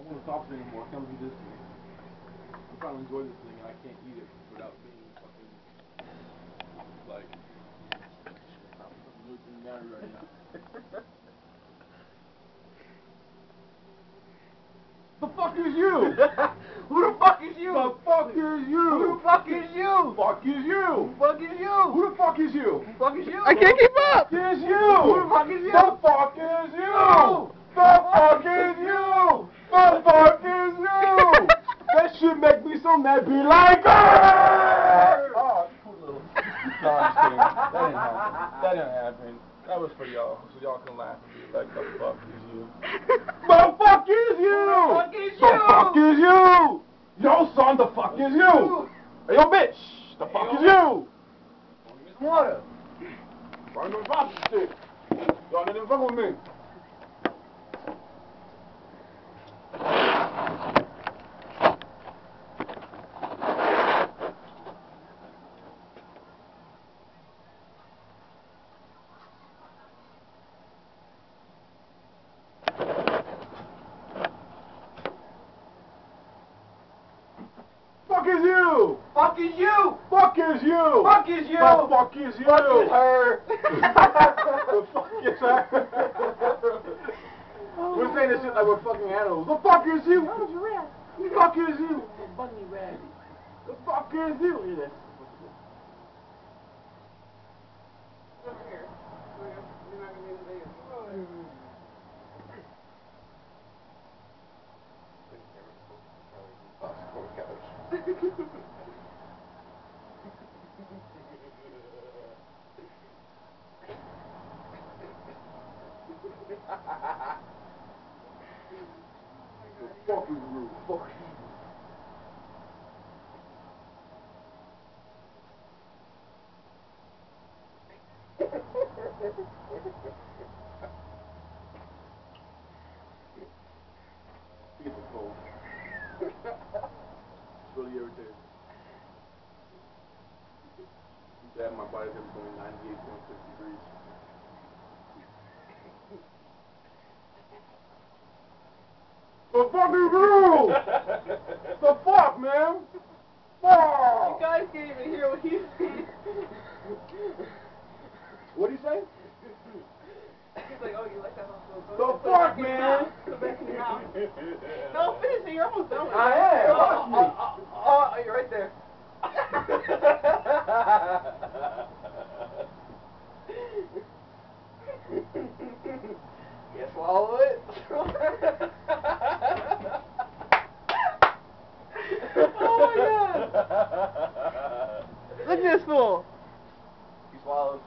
want to talk to you anymore. Come do this to me. I'm trying to enjoy this thing and I can't eat it without being fucking like I'm looking at it right now. The fuck is you? Who the fuck is you? The fuck is you? Who the fuck is you? Fuck is you? Who the fuck is you? Who the fuck is you? Who the fuck is you? I can't keep up! Is you? Who the fuck is you? The fuck is you? The fuck is you? The fuck is you? That shit make me so mad. Be like, oh, cool little. No, I'm just kidding. That didn't happen. That didn't happen. That was for y'all, so y'all can laugh and be like, the fuck is you? The fuck is you? The fuck is The you? fuck is you? Yo, son, the fuck is you? Hey, yo, bitch, the fuck is you? Give me some water. Why you drop this shit? Y'all didn't fuck with me. Fuck is you? Fuck is you? Fuck is you? Fuck is you? The fuck is you? Fuck is her? The fuck is her? We're saying this shit like we're fucking animals. The fuck is you? The fuck is you? Bunny rabbit. The fuck is you? Look at this. Over here. You're not gonna be able to do it. The fuck is you? Fuck you. It's cold. It's really irritating. Yeah, my body temperature is 98.6 degrees. The fuck is you? The fuck, man? Fuck! You guys can't even hear what he's saying. What'd he say? He's like, oh, you like that hospital? The fuck, man? Go back in your house. No, finish it. You're almost done with it. I am. Watch me. Oh, you're right there. You swallow it? Oh my god! Look at this fool! He swallowed.